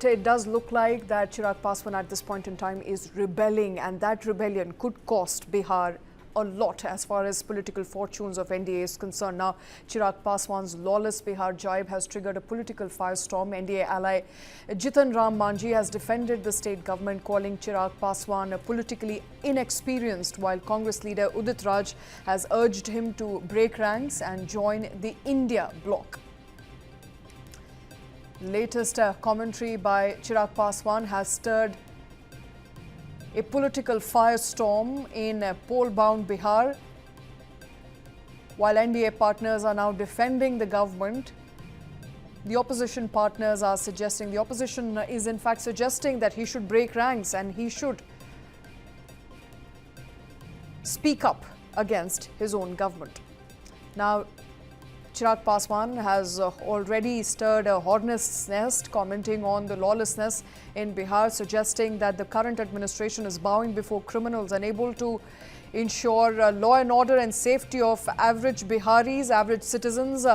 It does look like that Chirag Paswan at this point in time is rebelling, and that rebellion could cost Bihar a lot as far as political fortunes of NDA is concerned. Now, Chirag Paswan's lawless Bihar jibe has triggered a political firestorm. NDA ally Jitan Ram Manjhi has defended the state government, calling Chirag Paswan politically inexperienced, while Congress leader Udit Raj has urged him to break ranks and join the India bloc. Latest commentary by Chirag Paswan has stirred a political firestorm in poll-bound Bihar. While NDA partners are now defending the government, the opposition partners are suggesting, the opposition is in fact suggesting that he should break ranks and he should speak up against his own government. Now, Chirag Paswan has already stirred a hornet's nest, commenting on the lawlessness in Bihar, suggesting that the current administration is bowing before criminals, unable to ensure law and order and safety of average Biharis, average citizens.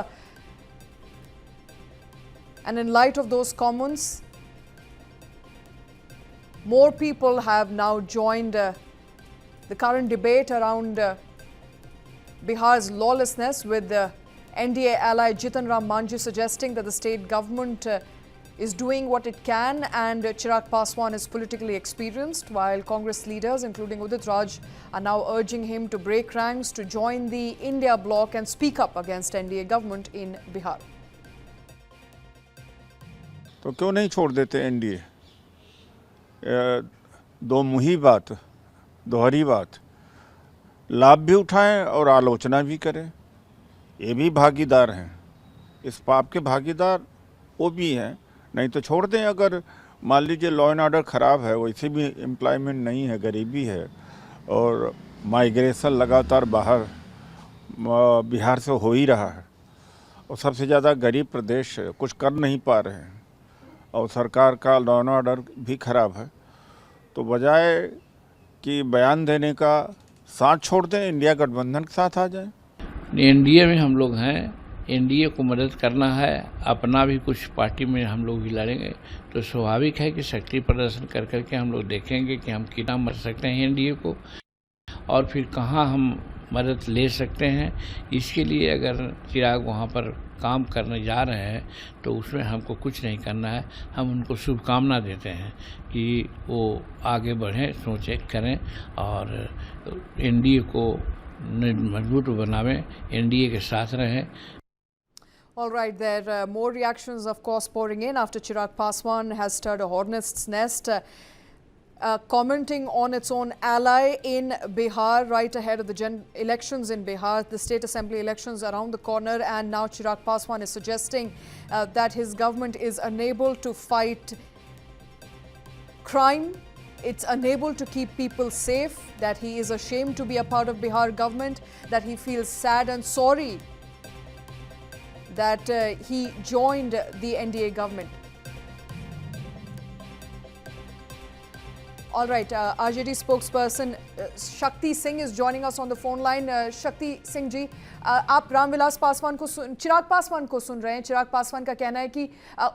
And in light of those comments, more people have now joined the current debate around Bihar's lawlessness, with NDA ally Jitan Ram Manjhi suggesting that the state government is doing what it can and Chirag Paswan is politically experienced, while Congress leaders including Udit Raj are now urging him to break ranks, to join the India bloc and speak up against NDA government in Bihar. तो क्यों नहीं छोड़ देते NDA? दो मुही बात, दोहरी बात, लाभ भी उठाएं और आलोचना भी करें। ये भी भागीदार हैं, इस पाप के भागीदार वो भी हैं। नहीं तो छोड़ दें। अगर मान लीजिए लॉ एंड ऑर्डर ख़राब है, वैसे भी एम्प्लॉयमेंट नहीं है, गरीबी है और माइग्रेशन लगातार बाहर बिहार से हो ही रहा है और सबसे ज़्यादा गरीब प्रदेश है, कुछ कर नहीं पा रहे हैं और सरकार का लॉ एंड ऑर्डर भी ख़राब है, तो बजाय कि बयान देने का साथ छोड़ दें, इंडिया गठबंधन के साथ आ जाएं। एनडीए में हम लोग हैं, एनडीए को मदद करना है, अपना भी कुछ पार्टी में हम लोग भी लड़ेंगे, तो स्वाभाविक है कि शक्ति प्रदर्शन कर करके हम लोग देखेंगे कि हम कितना मदद सकते हैं एनडीए को और फिर कहां हम मदद ले सकते हैं। इसके लिए अगर चिराग वहां पर काम करने जा रहे हैं तो उसमें हमको कुछ नहीं करना है, हम उनको शुभकामना देते हैं कि वो आगे बढ़ें, सोचें, करें और एनडीए को मजबूत बनावें, एनडीए के साथ रहें। All right, there are more reactions, of course, pouring in after Chirag Paswan has stirred a hornet's nest, commenting on its own ally in Bihar right ahead of the elections in Bihar, the state assembly elections around the corner, and now Chirag Paswan is suggesting that his government is unable to fight crime. It's unable to keep people safe, that he is ashamed to be a part of Bihar government, that he feels sad and sorry that he joined the NDA government. All right, RJD spokesperson Shakti Singh is joining us on the phone line. Shakti Singh ji, आप रामविलास पासवान को चिराग पासवान को सुन रहे हैं। चिराग पासवान का कहना है कि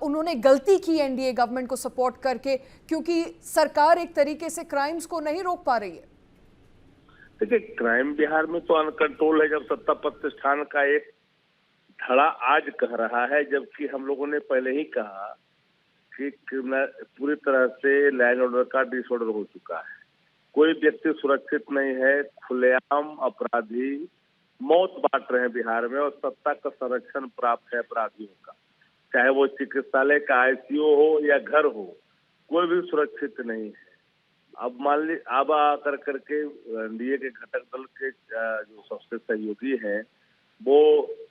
उन्होंने गलती की एनडीए गवर्नमेंट को सपोर्ट करके, क्योंकि सरकार एक तरीके से क्राइम्स को नहीं रोक पा रही है। देखिए, क्राइम बिहार में तो अनकंट्रोल है, जब सत्ता प्रतिष्ठान का एक धड़ा आज कह रहा है, जबकि हम लोगों ने पहले ही कहा कि पूरी तरह से लॉ एंड ऑर्डर का डिसऑर्डर हो चुका है। कोई व्यक्ति सुरक्षित नहीं है, खुलेआम अपराधी मौत बांट रहे हैं बिहार में और सत्ता का संरक्षण प्राप्त है अपराधियों का, चाहे वो चिकित्सालय का आईसीयू हो या घर हो, कोई भी सुरक्षित नहीं है। अब मान ली अब आकर करके एनडीए के घटक दल के जो सबसे सहयोगी हैं वो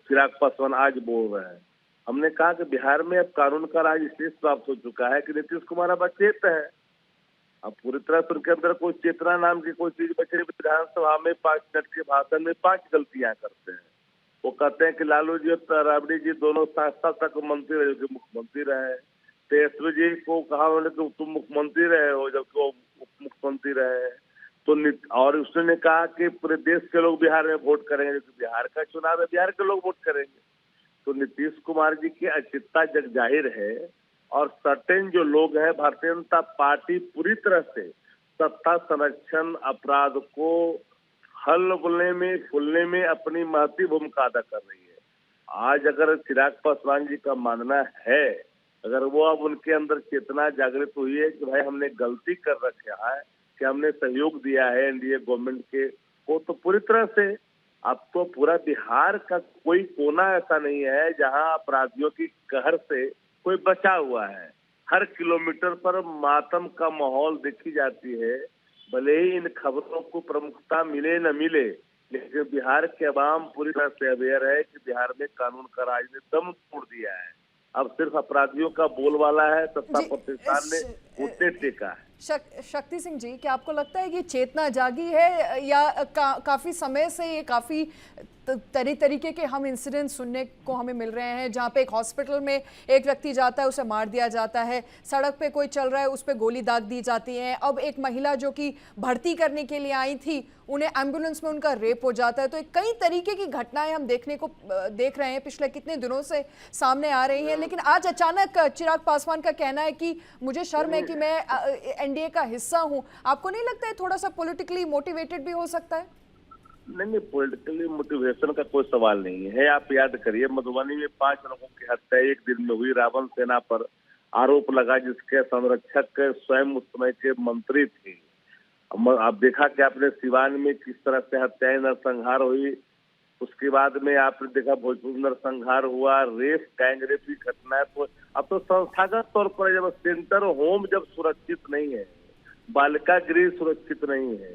चिराग पासवान आज बोल रहे हैं। हमने कहा कि बिहार में अब कानून का राज इसलिए प्राप्त हो चुका है कि नीतीश कुमार अब अचेत है। अब पूरी तरह से उनके अंदर कोई चेतना नाम की कोई चीज बची। विधानसभा में 5 मिनट के भाषण में 5 गलतियां करते हैं। वो कहते हैं कि लालू जी और राबड़ी जी दोनों 7 साल तक मंत्री रहे, जो मुख्यमंत्री रहे। तेजस्वी जी को कहा उन्होंने कि तुम मुख्यमंत्री रहे हो, जबकि वो उप मुख्यमंत्री रहे। तो और उसने कहा कि पूरे देश के लोग बिहार में वोट करेंगे, क्योंकि बिहार का चुनाव है, बिहार के लोग वोट करेंगे। तो नीतीश कुमार जी की अचिंता जग जाहिर है और सर्टेन जो लोग हैं, भारतीय जनता पार्टी पूरी तरह से सत्ता संरक्षण अपराध को फूलने में अपनी महत्वपूर्ण भूमिका अदा कर रही है। आज अगर चिराग पासवान जी का मानना है, अगर वो अब उनके अंदर चेतना जागृत हुई है कि भाई हमने गलती कर रखा है, कि हमने सहयोग दिया है एनडीए गवर्नमेंट के को, तो पूरी तरह से अब तो पूरा बिहार का कोई कोना ऐसा नहीं है जहां अपराधियों की कहर से कोई बचा हुआ है। हर किलोमीटर पर मातम का माहौल देखी जाती है। भले ही इन खबरों को प्रमुखता मिले न मिले, लेकिन बिहार के अवाम पूरी तरह से अवेयर है कि बिहार में कानून का राज ने दम तोड़ दिया है। अब सिर्फ अपराधियों का बोलबाला है, सत्ता प्रतिष्ठान ने घुटने टेका है। शक्ति सिंह जी, क्या आपको लगता है कि चेतना जागी है या काफी समय से ये काफी तरीके के हम इंसिडेंट सुनने को हमें मिल रहे हैं, जहाँ पे एक हॉस्पिटल में एक व्यक्ति जाता है, उसे मार दिया जाता है, सड़क पे कोई चल रहा है, उस पर गोली दाग दी जाती है। अब एक महिला जो कि भर्ती करने के लिए आई थी, उन्हें एम्बुलेंस में उनका रेप हो जाता है। तो कई तरीके की घटनाएं हम देख रहे हैं, पिछले कितने दिनों से सामने आ रही हैं। लेकिन आज अचानक चिराग पासवान का कहना है कि मुझे शर्म है कि मैं एनडीए का हिस्सा हूं। आपको नहीं लगता है थोड़ा सा पॉलिटिकली मोटिवेटेड भी हो सकता है? नहीं, पॉलिटिकली मोटिवेशन का कोई सवाल नहीं है। आप याद करिए, मधुबनी में 5 लोगों की हत्या एक दिन में हुई। रावण सेना पर आरोप लगा, जिसके संरक्षक स्वयं उस समय के मंत्री थे। आप देखा कि आपने सिवान में किस तरह से हत्याएं नरसंहार हुई। उसके बाद में आपने देखा भोजपुर में नरसंहार हुआ, रेप गैंग रेप की घटना है। तो अब तो संस्थागत तौर पर जब सेंटर होम जब सुरक्षित नहीं है, बालिका गृह सुरक्षित नहीं है,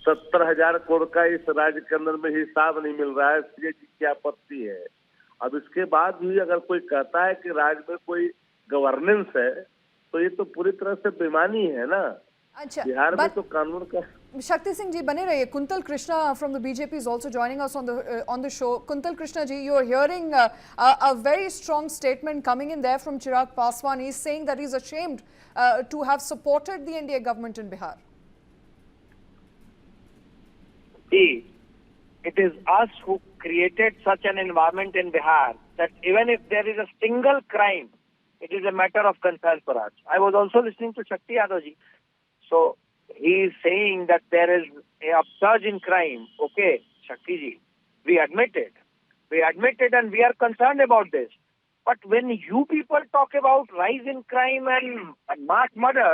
70,000 करोड़ का इस राज्य के अंदर में हिसाब नहीं मिल रहा है, इसलिए क्या आपत्ति है? अब इसके बाद भी अगर कोई कहता है कि राज्य में कोई गवर्नेंस है, तो ये तो पूरी तरह से बेईमानी है ना। अच्छा, बिहार में तो कानून का। शक्ति सिंह जी बने रहिए। Quintal Krishna from the BJP is also joining us on the show. Kuntal Krishna ji, you are hearing a very strong statement coming in there from Chirag Paswan. He is saying that he is ashamed to have supported the NDA government in Bihar. See, it is us who created such an environment in Bihar that even if there is a single crime, it is a matter of concern for us. I was also listening to Shakti Yadav ji. So he is saying that there is a upsurge in crime. Okay, Shakti ji, we admit it. We admit it and we are concerned about this. But when you people talk about rise in crime and mass murder,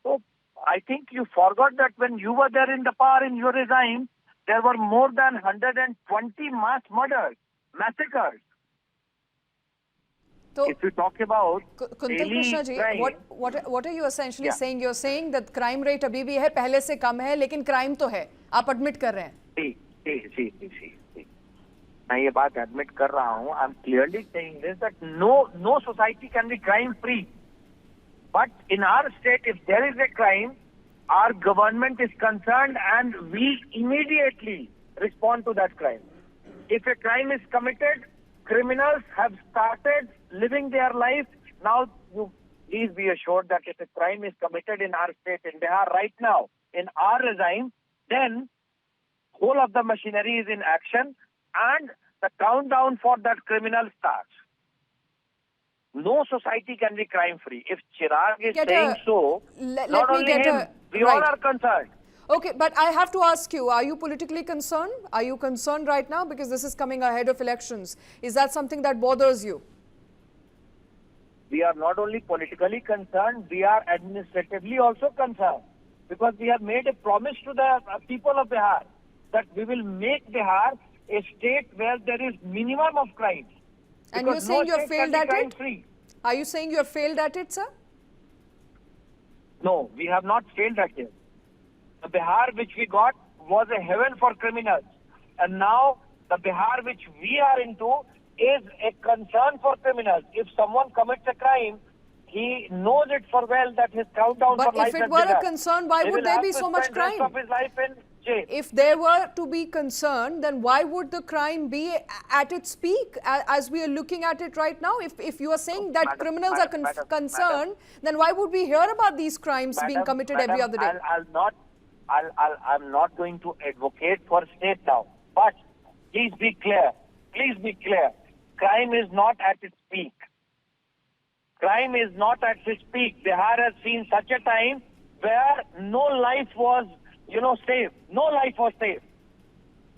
so I think you forgot that when you were there in the power in your regime, there were more than 120 mass murders, massacres. So if you talk about Kuntal Krishna ji, what are you essentially saying? You're saying that crime rate अभी भी है, पहले से कम है, लेकिन crime तो है, आप admit कर रहे हैं? जी, मैं ये बात admit कर रहा हूँ. I'm clearly saying this that no society can be crime free. But in our state, if there is a crime, our government is concerned and we immediately respond to that crime. If a crime is committed, criminals have started living their life. Now, you please be assured that if a crime is committed in our state, in Bihar right now, in our regime, then whole of the machinery is in action and the countdown for that criminal starts. No society can be crime-free. If Chirag is saying so, not only him, we all are concerned. Okay, but I have to ask you, are you politically concerned? Are you concerned right now? Because this is coming ahead of elections. Is that something that bothers you? We are not only politically concerned, we are administratively also concerned. Because we have made a promise to the people of Bihar that we will make Bihar a state where there is minimum of crimes. And you're saying you have failed at it? Are you saying you have failed at it, sir? No, we have not failed at it. The Bihar which we got was a heaven for criminals. And now the Bihar which we are into is a concern for criminals. If someone commits a crime, he knows it for well that his countdown for life has begun. But if it were a concern, why would there be so much crime? Of his life in jail. If there were to be concern, then why would the crime be at its peak as we are looking at it right now? If you are saying that criminals are concerned, then why would we hear about these crimes being committed every other day? I'm not going to advocate for state now. But please be clear. Please be clear. Crime is not at its peak. crime is not at its peak. Bihar has seen such a time where no life was, safe. No life was safe.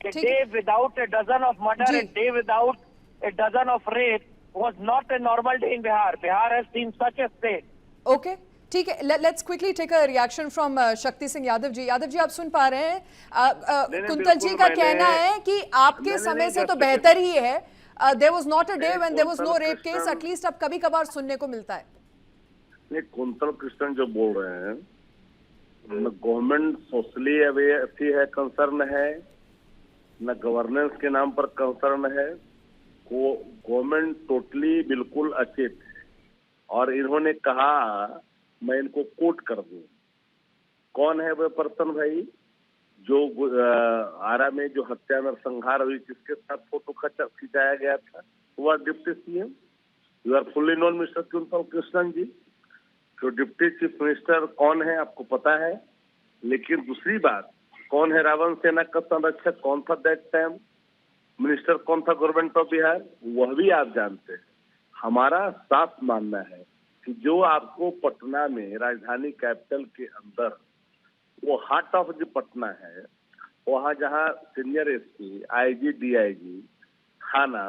A ठीक day without a dozen of murder, जी। a day without a dozen of rape was not a normal day in Bihar. Bihar has seen such a state. Okay ठीक है, let's quickly take a reaction from Shakti Singh Yadav ji. Yadav ji, आप सुन पा रहे हैं? Quintal जी बिल्कुल, का मैंने- कहना है कि आपके नहीं, समय से नहीं, तो just बेहतर ही है। There was not a day when there was no कुंतल रेप केस, कृष्णन- एटलीस्ट अब कभी कभार सुनने को मिलता है। ये कुंतल कृष्णन जो बोल रहे हैं, न गवर्नमेंट सोशली अथी है, कंसर्न है, न गवर्नेंस के नाम पर कंसर्न है। गवर्नमेंट टोटली बिल्कुल अचेत है। और इन्होंने कहा, मैं इनको कोट कर दूं, कौन है वह पर्सन भाई जो आरा में जो हत्या नरसंहार हुई, जिसके साथ फोटो खिंचाया गया था, वह deputy CM. You are fully known mister Kuntal Krishnan ji. तो डिप्टी चीफ मिनिस्टर कौन है आपको पता है। लेकिन दूसरी बात, कौन है रावण सेना का संरक्षक, कौन था दैट टाइम मिनिस्टर, कौन था गवर्नमेंट ऑफ बिहार, वह भी आप जानते हैं। हमारा साफ मानना है कि जो आपको पटना में, राजधानी कैपिटल के अंदर, वो हार्ट ऑफ द पटना है, वहाँ जहाँ सीनियर एसपी, आईजी, डीआईजी, थाना,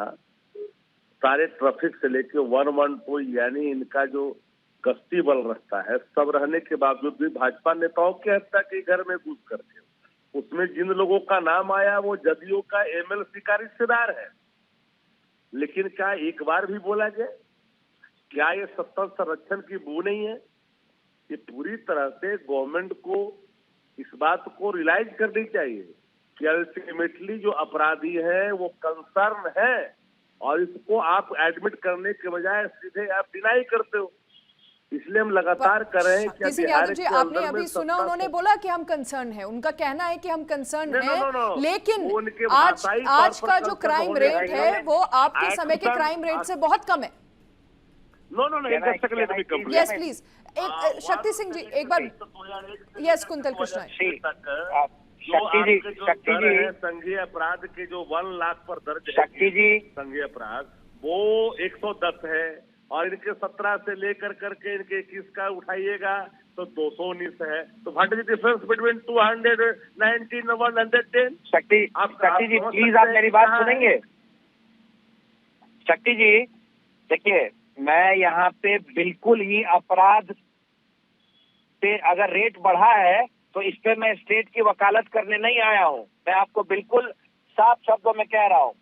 सारे ट्रैफिक से लेके 112 यानी इनका जो गश्ती बल रहता है, सब रहने के बावजूद भी भाजपा नेताओं की हत्या की घर में घुस करके उसमें जिन लोगों का नाम आया वो जदयू का एमएलसी का रिश्तेदार है। लेकिन क्या एक बार भी बोला गया? क्या ये सत्ता संरक्षण की बू नहीं है? ये पूरी तरह से गवर्नमेंट को इस बात को रियलाइज करनी चाहिए कि अल्टीमेटली जो अपराधी है वो कंसर्न है, और इसको आप एडमिट करने के बजाय सीधे आप डिनाई करते हो। इसलिए हम लगातार कर रहे हैं कि शक्ति सिंह यादव जी, आपने अभी सुना, उन्होंने बोला कि हम कंसर्न है। उनका कहना है कि हम कंसर्न है, लेकिन आज का जो क्राइम रेट है वो आपके समय के क्राइम रेट से बहुत कम है। नो, यस प्लीज, एक शक्ति सिंह जी एक बार। यस कुंतल कृष्णन, शक्ति जी, संघीय अपराध के जो 1 लाख पर दर्ज शक्ति जी, संघीय अपराध वो 110 है, और इनके 17 से लेकर करके इनके 21 का उठाइएगा तो 219 है। तो what is the difference between 219 और 110? शक्ति जी प्लीज आप मेरी बात सुनेंगे? शक्ति जी देखिए, मैं यहाँ पे बिल्कुल ही अपराध पे अगर रेट बढ़ा है तो इस पे मैं स्टेट की वकालत करने नहीं आया हूँ। मैं आपको बिल्कुल साफ शब्दों में कह रहा हूँ,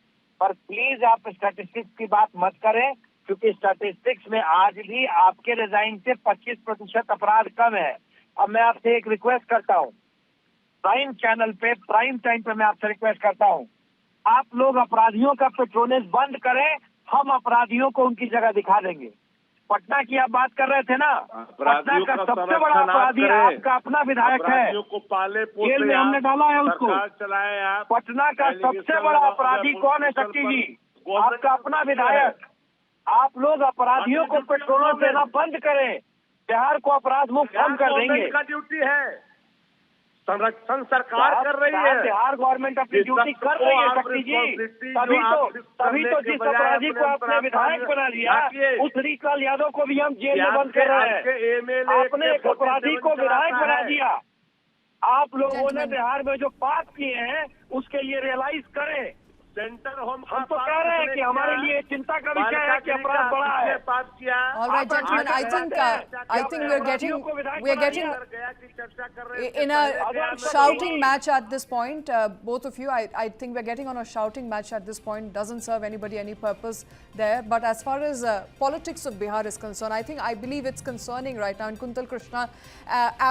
पर प्लीज आप स्टैटिस्टिक्स की बात मत करें, क्योंकि स्टैटिस्टिक्स में आज भी आपके रिजाइन से 25% अपराध कम है। अब मैं आपसे एक रिक्वेस्ट करता हूँ, प्राइम चैनल पे, प्राइम टाइम पे मैं आपसे रिक्वेस्ट करता हूँ, आप लोग अपराधियों का पेट्रोनेज बंद करें, हम अपराधियों को उनकी जगह दिखा देंगे। पटना की आप बात कर रहे थे ना, पटना का सबसे बड़ा अपराधी आपका अपना विधायक है, जेल में हमने डाला है उसको। पटना का सबसे बड़ा अपराधी कौन है शक्ति जी? आपका अपना विधायक। आप लोग अपराधियों को पेट्रोल देना बंद करें, बिहार को अपराध मुक्त हम कर देंगे। का ड्यूटी है, संरक्षण सरकार कर रही है, बिहार गवर्नमेंट अपनी ड्यूटी कर रही है शक्ति जी। तभी तो जिस अपराधी को आपने विधायक बना लिया, उस श्रीकाल यादव को भी हम जेल में बंद कर रहे हैं। आपने एक अपराधी को विधायक बना दिया। आप लोगों ने बिहार में जो पाप किए हैं उसके लिए रियलाइज करें। सेंटर होम हम तो कह रहे हैं कि हमारे लिए चिंता का विषय है कि अपराध बढ़ा है। All right, gentlemen, I think we are getting in a shouting match at this point. Both of you, I think we're getting on a shouting match at this point. Doesn't serve anybody any purpose there. But as far as politics of Bihar is concerned, I believe it's concerning right now. And Kuntal Krishna,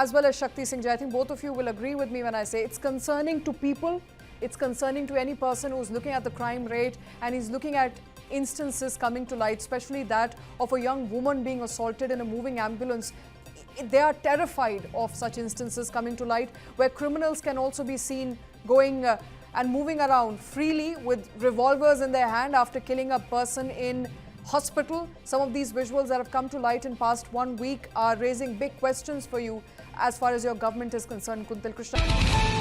as well as Shakti Singh, I think both of you will agree with me when I say it's concerning to people. It's concerning to any person who's looking at the crime rate and is looking at instances coming to light, especially that of a young woman being assaulted in a moving ambulance. They are terrified of such instances coming to light, where criminals can also be seen going and moving around freely with revolvers in their hand after killing a person in hospital. Some of these visuals that have come to light in past 1 week are raising big questions for you as far as your government is concerned, Kuntal Krishna.